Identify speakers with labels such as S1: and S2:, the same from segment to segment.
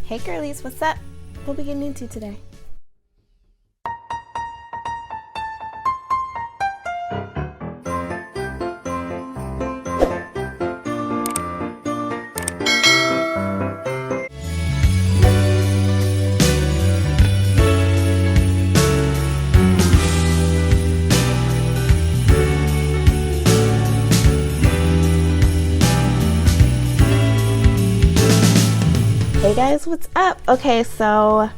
S1: Hey girlies, what's up? What we getting into today? Hey guys, what's up? Okay, so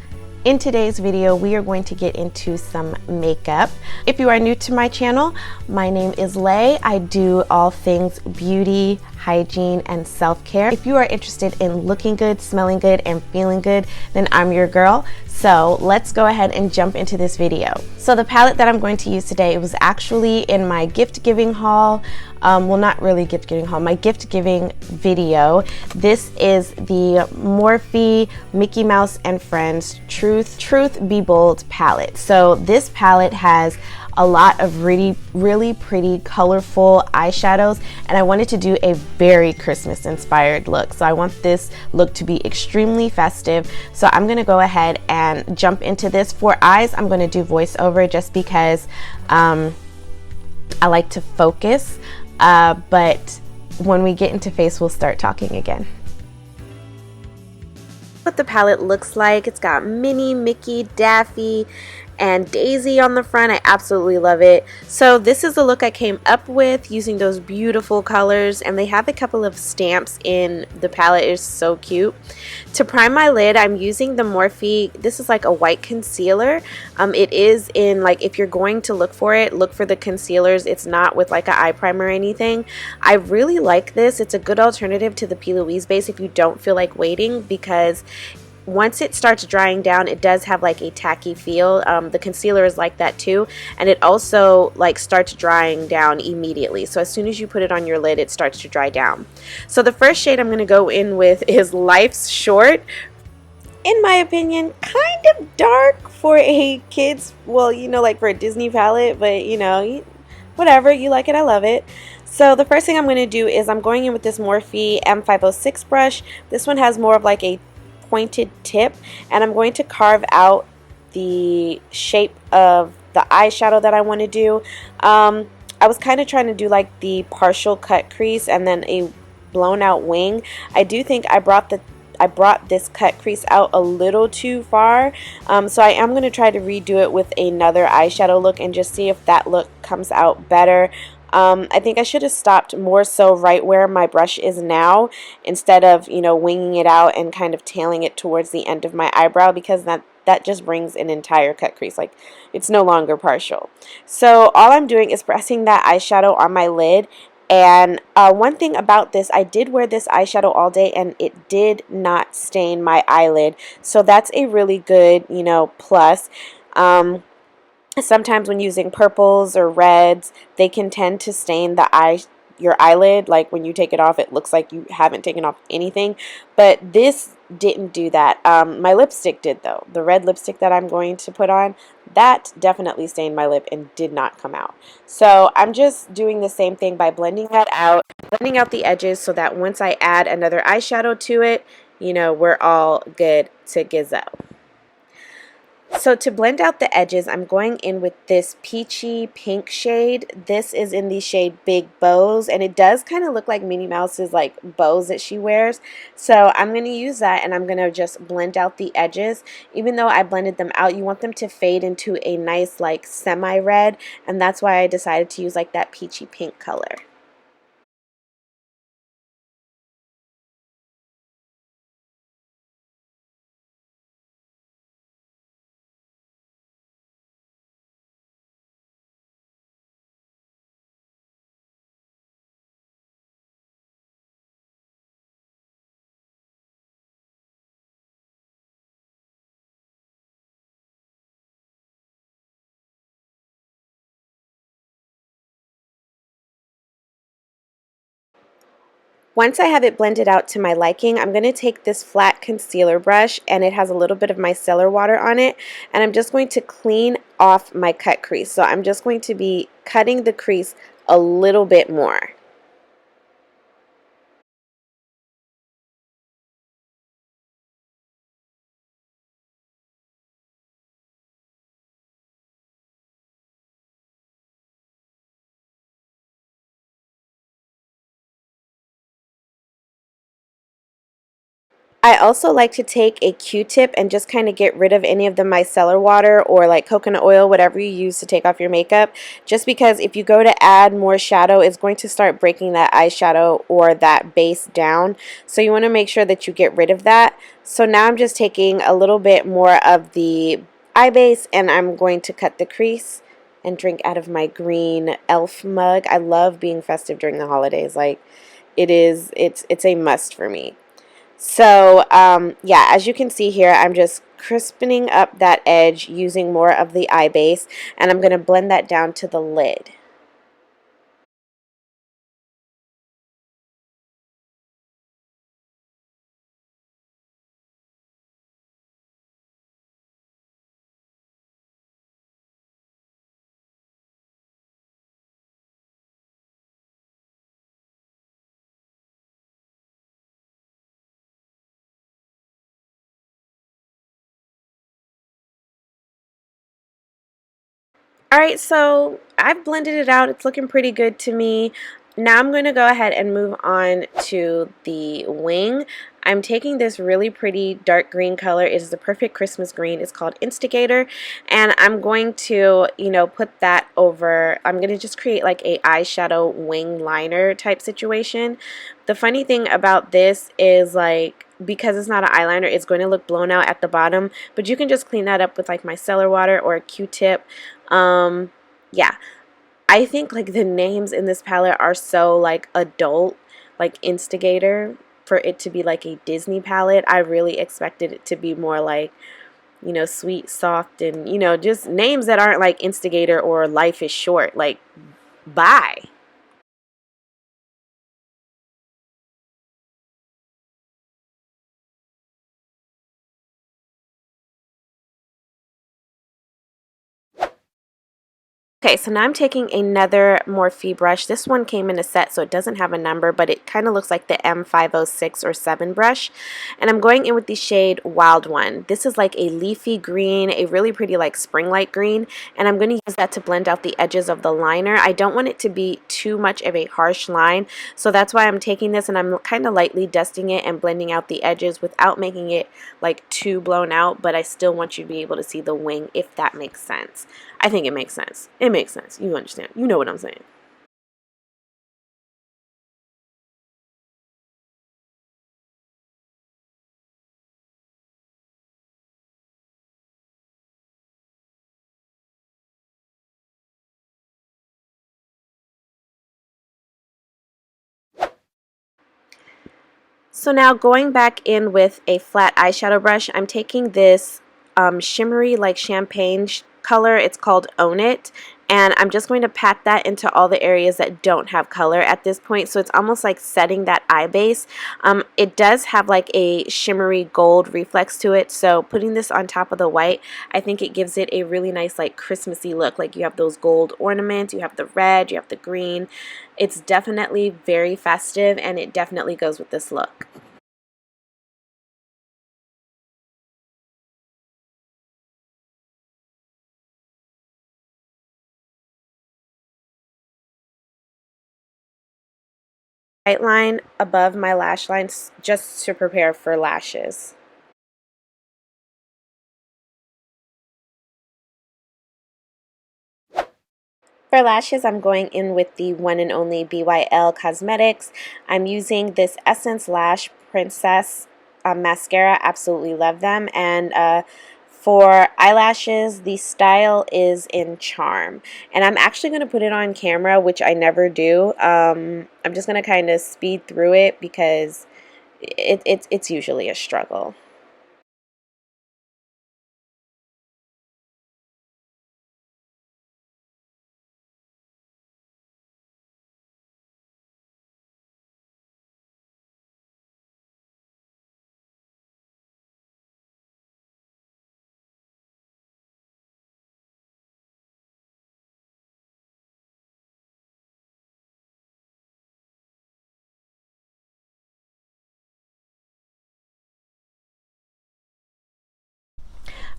S1: in today's video, we are going to get into some makeup. If you are new to my channel, my name is Lay. I do all things beauty, hygiene, and self-care. If you are interested in looking good, smelling good, and feeling good, then I'm your girl. So let's go ahead and jump into this video. So the palette that I'm going to use today was actually in my gift giving haul. Well, not really gift giving haul, my gift giving video. This is the Morphe Mickey Mouse and Friends Truth Be Bold palette. So this palette has a lot of really pretty colorful eyeshadows, and I wanted to do a very Christmas inspired look. So I want this look to be extremely festive. So I'm gonna go ahead and jump into this. For eyes, I'm gonna do voiceover just because I like to focus, but when we get into face, we'll start talking again. What the palette looks like. It's got Minnie, Mickey, Daffy, and Daisy on the front. I absolutely love it. So this is the look I came up with using those beautiful colors, and they have a couple of stamps in the palette. It's so cute. To prime my lid, I'm using the Morphe. This is like a white concealer. It is in, like, if you're going to look for it, look for the concealers. It's not with like an eye primer or anything. I really like this. It's a good alternative to the P. Louise base if you don't feel like waiting, because once it starts drying down, it does have like a tacky feel. The concealer is like that too, and it also like starts drying down immediately. So as soon as you put it on your lid, it starts to dry down. So the first shade I'm going to go in with is Life's Short. In my opinion, kind of dark for a kids, well, you know, like for a Disney palette, but you know, whatever, you like it, I love it. So the first thing I'm going to do is I'm going in with this Morphe M506 brush. This one has more of like a pointed tip, and I'm going to carve out the shape of the eyeshadow that I want to do. I was kind of trying to do like the partial cut crease and then a blown out wing. I do think I brought this cut crease out a little too far, so I am going to try to redo it with another eyeshadow look and just see if that look comes out better. I think I should have stopped more so right where my brush is now, instead of, you know, winging it out and kind of tailing it towards the end of my eyebrow, because that just brings an entire cut crease. Like, it's no longer partial. So all I'm doing is pressing that eyeshadow on my lid. And one thing about this, I did wear this eyeshadow all day and it did not stain my eyelid. So that's a really good, you know, plus. Sometimes when using purples or reds, they can tend to stain your eyelid. Like when you take it off, it looks like you haven't taken off anything. But this didn't do that. My lipstick did though. The red lipstick that I'm going to put on, that definitely stained my lip and did not come out. So I'm just doing the same thing by blending that out, blending out the edges, so that once I add another eyeshadow to it, you know, we're all good to gizzo. So to blend out the edges, I'm going in with this peachy pink shade. This is in the shade Big Bows, and it does kind of look like Minnie Mouse's like bows that she wears. So I'm going to use that, and I'm going to just blend out the edges. Even though I blended them out, you want them to fade into a nice like semi-red, and that's why I decided to use like that peachy pink color. Once I have it blended out to my liking, I'm going to take this flat concealer brush, and it has a little bit of micellar water on it, and I'm just going to clean off my cut crease. So I'm just going to be cutting the crease a little bit more. I also like to take a Q-tip and just kind of get rid of any of the micellar water or like coconut oil, whatever you use to take off your makeup, just because if you go to add more shadow, it's going to start breaking that eyeshadow or that base down. So you want to make sure that you get rid of that. So now I'm just taking a little bit more of the eye base and I'm going to cut the crease and drink out of my green e.l.f. mug. I love being festive during the holidays. Like it's a must for me. So yeah, as you can see here, I'm just crispening up that edge using more of the eye base, and I'm going to blend that down to the lid. Alright, so I've blended it out. It's looking pretty good to me. Now I'm going to go ahead and move on to the wing. I'm taking this really pretty dark green color. It is the perfect Christmas green. It's called Instigator. And I'm going to, put that over. I'm going to just create like a eyeshadow wing liner type situation. The funny thing about this is like, because it's not an eyeliner, it's going to look blown out at the bottom, but you can just clean that up with like micellar water or a Q-tip. Yeah, I think like the names in this palette are so like adult, like Instigator, for it to be like a Disney palette. I really expected it to be more like, sweet, soft, and, just names that aren't like Instigator or Life is Short. Like, bye. Okay, so now I'm taking another Morphe brush. This one came in a set, so it doesn't have a number, but it kind of looks like the M506 or 7 brush. And I'm going in with the shade Wild One. This is like a leafy green, a really pretty like spring light green, and I'm going to use that to blend out the edges of the liner. I don't want it to be too much of a harsh line, so that's why I'm taking this and I'm kind of lightly dusting it and blending out the edges without making it like too blown out, but I still want you to be able to see the wing, if that makes sense. I think it makes sense. It makes sense. You understand. You know what I'm saying. So now going back in with a flat eyeshadow brush, I'm taking this shimmery like champagne color. It's called Own It. And I'm just going to pat that into all the areas that don't have color at this point. So it's almost like setting that eye base. It does have like a shimmery gold reflex to it. So putting this on top of the white, I think it gives it a really nice like Christmassy look. Like you have those gold ornaments, you have the red, you have the green. It's definitely very festive and it definitely goes with this look. White line above my lash lines just to prepare for lashes. For lashes, I'm going in with the one and only BYL Cosmetics. I'm using this Essence Lash Princess mascara. Absolutely love them. And for eyelashes, the style is in Charm. And I'm actually going to put it on camera, which I never do. I'm just going to kind of speed through it because it's usually a struggle.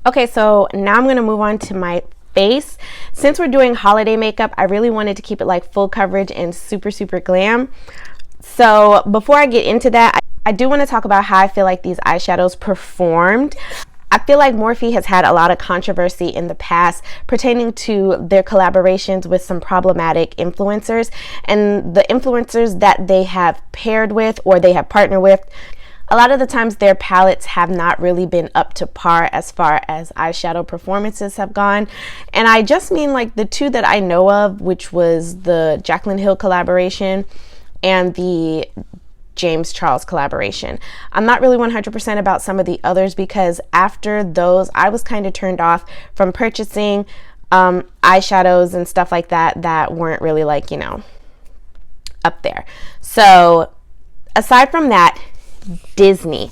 S1: Okay, so now I'm going to move on to my face. Since we're doing holiday makeup, I really wanted to keep it like full coverage and super, super glam. So before I get into that, I do want to talk about how I feel like these eyeshadows performed. I feel like Morphe has had a lot of controversy in the past pertaining to their collaborations with some problematic influencers, and the influencers that they have paired with or they have partnered with, a lot of the times their palettes have not really been up to par as far as eyeshadow performances have gone. And I just mean like the two that I know of, which was the Jaclyn Hill collaboration and the James Charles collaboration. I'm not really 100% about some of the others because after those, I was kind of turned off from purchasing eyeshadows and stuff like that that weren't really like, you know, up there. So aside from that, Disney.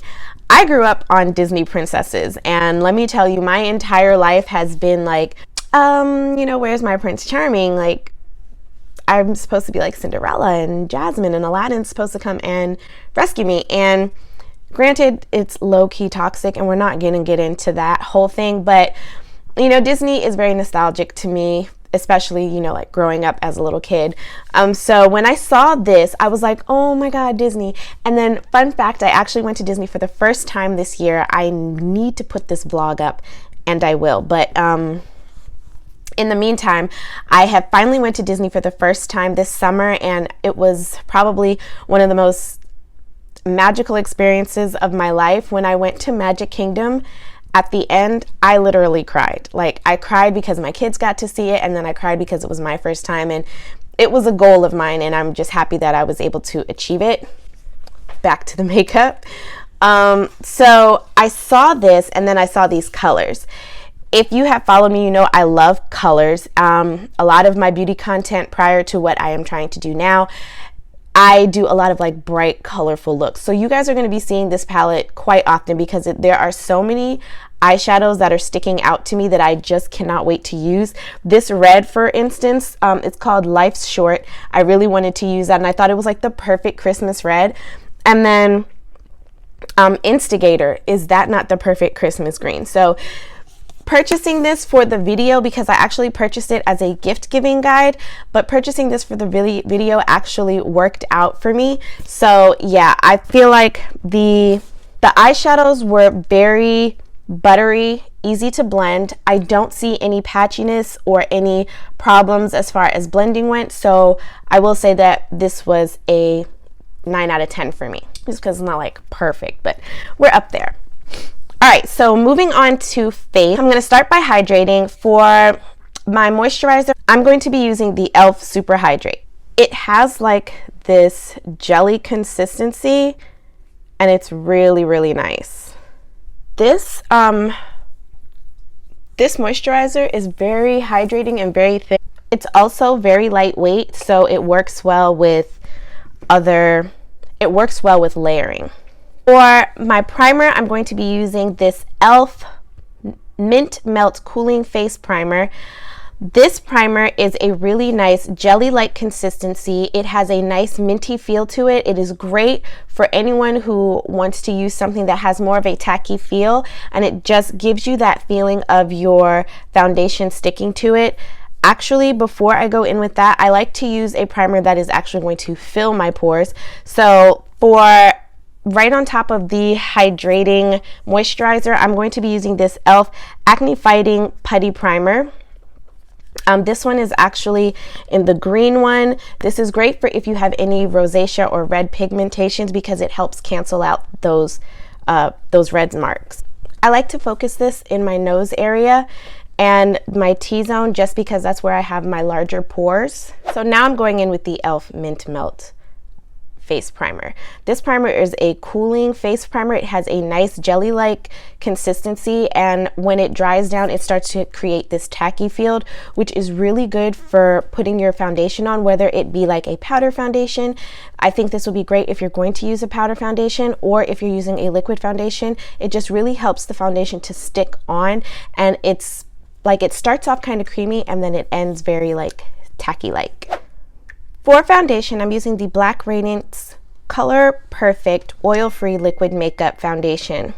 S1: I grew up on Disney princesses, and let me tell you, my entire life has been like, you know, where's my Prince Charming? Like, I'm supposed to be like Cinderella and Jasmine, and Aladdin's supposed to come and rescue me. And granted, it's low-key toxic, and we're not going to get into that whole thing, but you know, Disney is very nostalgic to me, especially, you know, like growing up as a little kid. So when I saw this, I was like, oh my God, Disney. And then fun fact, I actually went to Disney for the first time this year. I need to put this vlog up, and I will, but in the meantime, I have finally went to Disney for the first time this summer, and it was probably one of the most magical experiences of my life. When I went to Magic Kingdom, at the end, I literally cried. Like, I cried because my kids got to see it, and then I cried because it was my first time, and it was a goal of mine, and I'm just happy that I was able to achieve it. Back to the makeup. So I saw this, and then I saw these colors. If you have followed me, you know I love colors. A lot of my beauty content prior to what I am trying to do now, I do a lot of like bright, colorful looks. So you guys are going to be seeing this palette quite often because there are so many eyeshadows that are sticking out to me that I just cannot wait to use. This red, for instance, it's called Life's Short. I really wanted to use that, and I thought it was like the perfect Christmas red. And then Instigator, is that not the perfect Christmas green? So purchasing this for the video, because I actually purchased it as a gift giving guide, but purchasing this for the video actually worked out for me. So yeah, I feel like the eyeshadows were very buttery, easy to blend. I don't see any patchiness or any problems as far as blending went. So I will say that this was a 9 out of 10 for me, just because it's not like perfect, but we're up there. All right, so moving on to face, I'm going to start by hydrating. For my moisturizer, I'm going to be using the e.l.f. Super Hydrate. It has like this jelly consistency, and it's really, really nice. This moisturizer is very hydrating and very thick. It's also very lightweight, so it works well with layering. For my primer, I'm going to be using this e.l.f. Mint Melt Cooling Face Primer. This primer is a really nice jelly-like consistency. It has a nice minty feel to it. It is great for anyone who wants to use something that has more of a tacky feel, and it just gives you that feeling of your foundation sticking to it. Actually, before I go in with that, I like to use a primer that is actually going to fill my pores. So for right on top of the hydrating moisturizer, I'm going to be using this e.l.f. Acne Fighting Putty Primer. This one is actually in the green one. This is great for if you have any rosacea or red pigmentations because it helps cancel out those red marks. I like to focus this in my nose area and my T-zone just because that's where I have my larger pores. So now I'm going in with the e.l.f. Mint Melt Face Primer. This primer is a cooling face primer. It has a nice jelly-like consistency, and when it dries down, it starts to create this tacky feel, which is really good for putting your foundation on, whether it be like a powder foundation. I think this will be great if you're going to use a powder foundation, or if you're using a liquid foundation. It just really helps the foundation to stick on, and it's like it starts off kind of creamy and then it ends very like tacky-like. For foundation, I'm using the Black Radiance Color Perfect Oil-Free Liquid Makeup Foundation.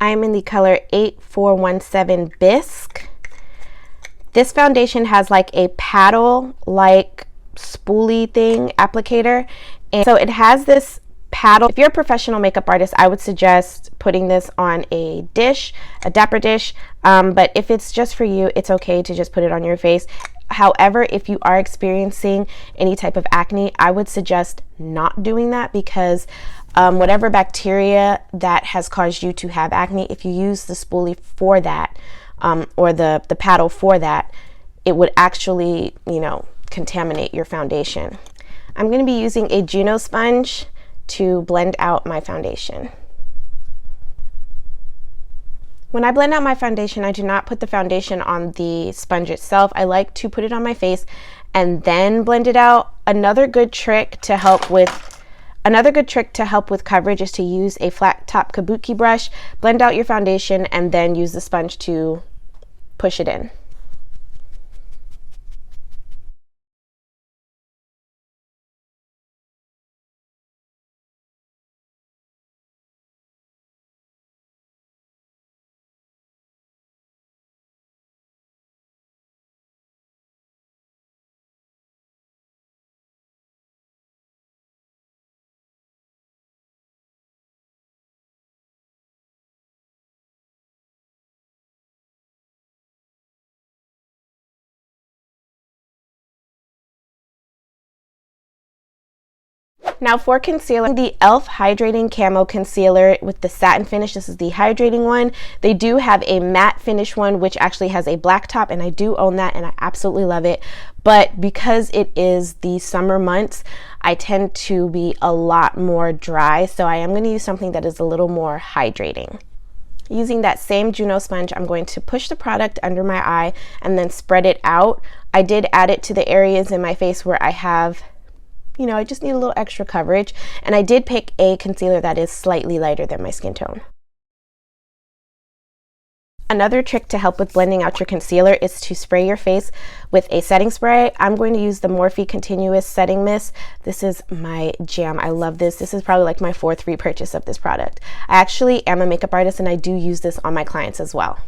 S1: I am in the color 8417 Bisque. This foundation has like a paddle-like spoolie thing applicator. And so it has this paddle. If you're a professional makeup artist, I would suggest putting this on a dish, a dapper dish, but if it's just for you, it's okay to just put it on your face. However, if you are experiencing any type of acne, I would suggest not doing that, because whatever bacteria that has caused you to have acne, if you use the spoolie for that, or the paddle for that, it would actually, contaminate your foundation. I'm going to be using a Juno sponge to blend out my foundation. When I blend out my foundation, I do not put the foundation on the sponge itself. I like to put it on my face and then blend it out. Another good trick to help with coverage is to use a flat top kabuki brush, blend out your foundation, and then use the sponge to push it in. Now for concealer, the e.l.f. Hydrating Camo Concealer with the satin finish. This is the hydrating one. They do have a matte finish one, which actually has a black top, and I do own that, and I absolutely love it. But because it is the summer months, I tend to be a lot more dry, so I am going to use something that is a little more hydrating. Using that same Juno sponge, I'm going to push the product under my eye and then spread it out. I did add it to the areas in my face where I have, I just need a little extra coverage, and I did pick a concealer that is slightly lighter than my skin tone. Another trick to help with blending out your concealer is to spray your face with a setting spray. I'm going to use the Morphe Continuous Setting Mist. This is my jam. I love this. This is probably like my 4th repurchase of this product. I actually am a makeup artist, and I do use this on my clients as well.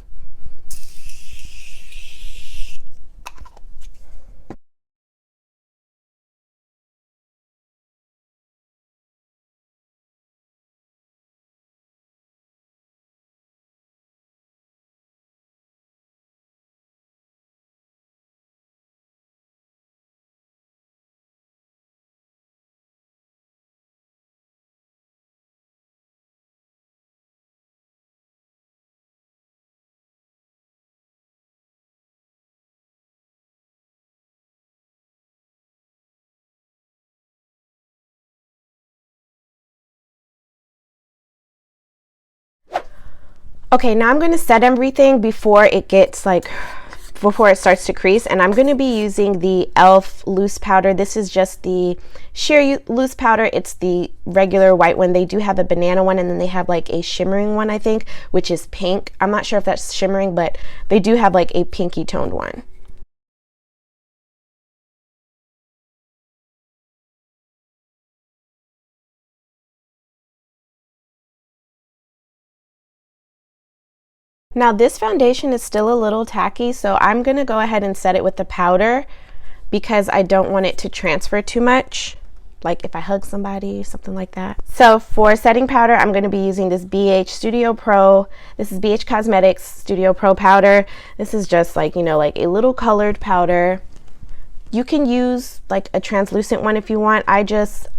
S1: Okay, now I'm going to set everything before it starts to crease, and I'm going to be using the e.l.f. loose powder. This is just the sheer loose powder. It's the regular white one. They do have a banana one, and then they have like a shimmering one, I think, which is pink. I'm not sure if that's shimmering, but they do have like a pinky toned one. Now this foundation is still a little tacky, so I'm going to go ahead and set it with the powder because I don't want it to transfer too much, like if I hug somebody, something like that. So for setting powder, I'm going to be using this BH Studio Pro. This is BH Cosmetics Studio Pro powder. This is just like, like a little colored powder. You can use like a translucent one if you want. I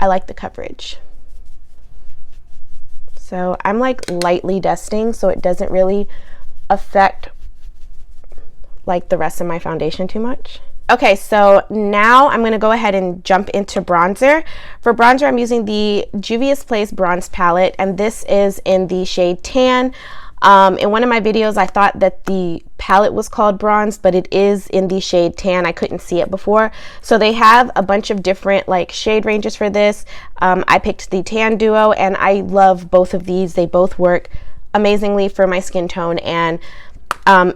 S1: like the coverage. So I'm like lightly dusting so it doesn't really affect like the rest of my foundation too much. Okay, so now I'm going to go ahead and jump into bronzer. For bronzer, I'm using the Juvia's Place Bronze Palette, and this is in the shade Tan. In one of my videos, I thought that the palette was called Bronze, but it is in the shade Tan. I couldn't see it before. So they have a bunch of different like shade ranges for this. I picked the Tan Duo, and I love both of these. They both work amazingly for my skin tone, and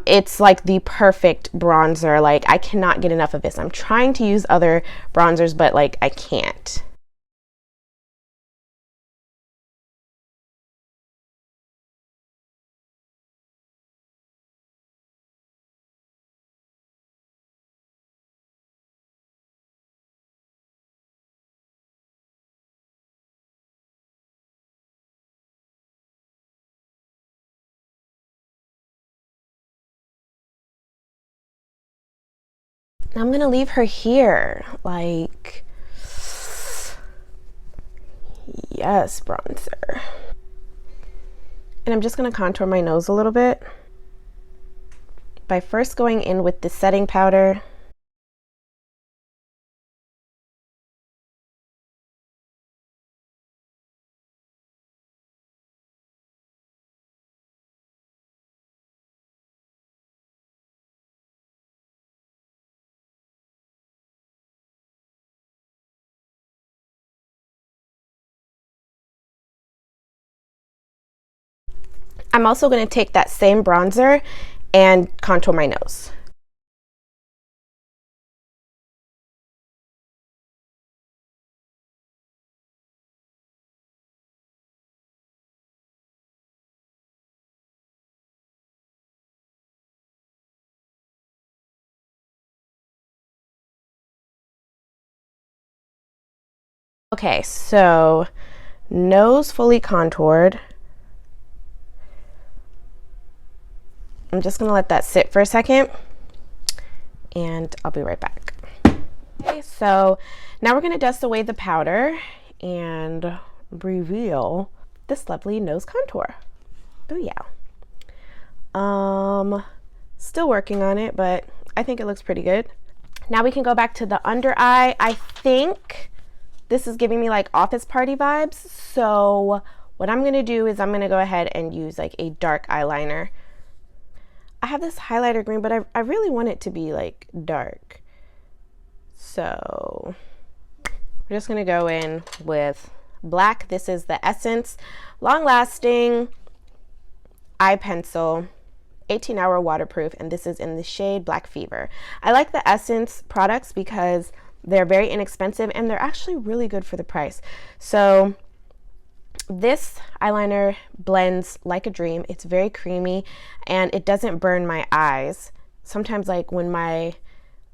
S1: it's like the perfect bronzer. Like I cannot get enough of this. I'm trying to use other bronzers, but like I can't. And I'm gonna leave her here, like, yes, bronzer. And I'm just gonna contour my nose a little bit by first going in with the setting powder. I'm also going to take that same bronzer and contour my nose. Okay, so nose fully contoured. I'm just going to let that sit for a second and I'll be right back. Okay, so now we're going to dust away the powder and reveal this lovely nose contour. Booyah. Still working on it, but I think it looks pretty good. Now we can go back to the under eye. I think this is giving me like office party vibes. So what I'm going to do is I'm going to go ahead and use like a dark eyeliner. I have this highlighter green, but I really want it to be like dark. So we're just going to go in with black. This is the Essence Long Lasting Eye Pencil, 18-hour waterproof, and this is in the shade Black Fever. I like the Essence products because they're very inexpensive and they're actually really good for the price. So this eyeliner blends like a dream. It's very creamy and it doesn't burn my eyes. Sometimes like when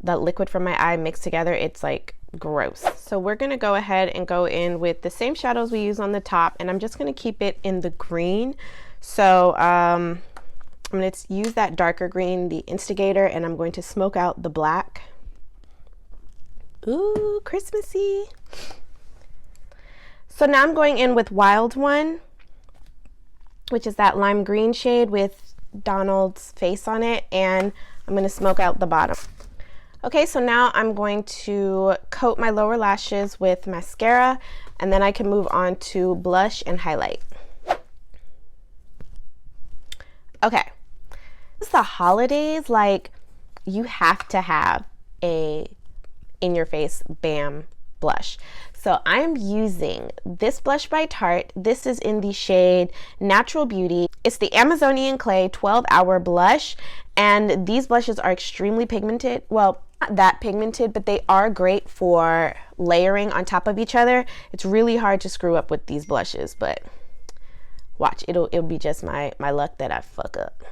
S1: the liquid from my eye mixed together, it's like gross. So we're gonna go ahead and go in with the same shadows we use on the top, and I'm just gonna keep it in the green. So I'm going to use that darker green, the Instigator, and I'm going to smoke out the black. Ooh, Christmassy. So now I'm going in with Wild One, which is that lime green shade with Donald's face on it, and I'm going to smoke out the bottom. Okay, so now I'm going to coat my lower lashes with mascara, and then I can move on to blush and highlight. Okay, it's the holidays, like you have to have a in your face bam blush. So I'm using this blush by Tarte. This is in the shade Natural Beauty. It's the Amazonian Clay 12-hour blush, and these blushes are extremely pigmented. Well, not that pigmented, but they are great for layering on top of each other. It's really hard to screw up with these blushes, but watch, it'll be just my luck that I fuck up.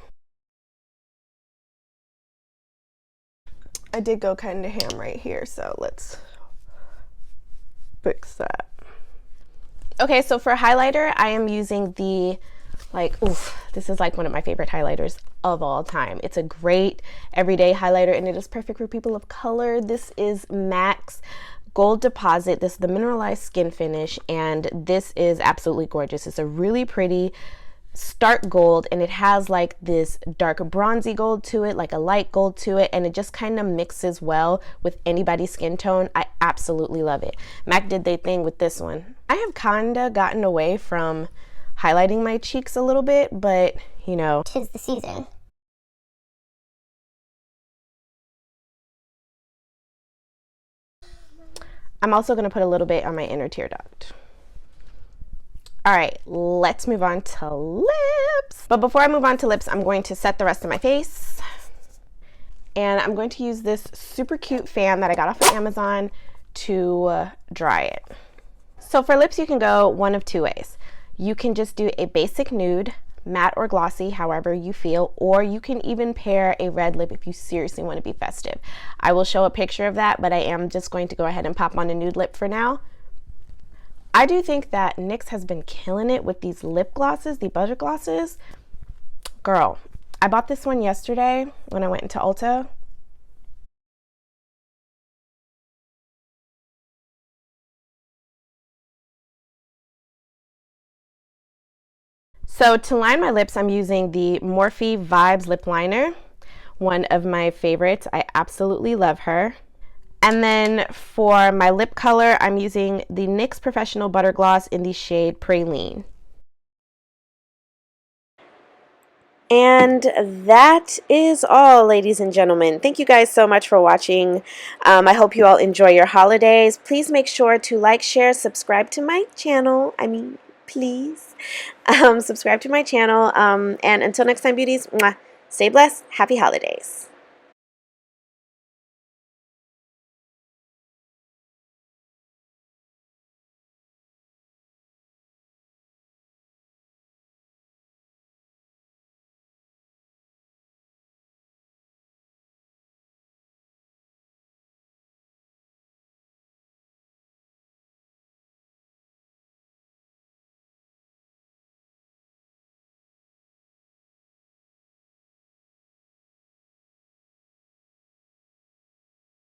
S1: I did go kind of ham right here, so let's fix that. Okay, so for highlighter, I am using the, like, oof, this is like one of my favorite highlighters of all time. It's a great everyday highlighter, and it is perfect for people of color. This is MAC's Gold Deposit. This is the mineralized skin finish, and this is absolutely gorgeous. It's a really pretty stark gold, and it has like this dark bronzy gold to it, like a light gold to it, and it just kind of mixes well with anybody's skin tone. I absolutely love it. MAC did their thing with this one. I have kinda gotten away from highlighting my cheeks a little bit, but you know,
S2: 'tis the season.
S1: I'm also going to put a little bit on my inner tear duct. All right, let's move on to lips. But before I move on to lips, I'm going to set the rest of my face. And I'm going to use this super cute fan that I got off of Amazon to dry it. So for lips, you can go one of two ways. You can just do a basic nude, matte or glossy, however you feel, or you can even pair a red lip if you seriously want to be festive. I will show a picture of that, but I am just going to go ahead and pop on a nude lip for now. I do think that NYX has been killing it with these lip glosses, the butter glosses. Girl, I bought this one yesterday when I went into Ulta. So to line my lips, I'm using the Morphe Vibes Lip Liner, one of my favorites. I absolutely love her. And then for my lip color, I'm using the NYX Professional Butter Gloss in the shade Praline. And that is all, ladies and gentlemen. Thank you guys so much for watching. I hope you all enjoy your holidays. Please make sure to like, share, subscribe to my channel. Please subscribe to my channel. And until next time, beauties, mwah, stay blessed. Happy holidays.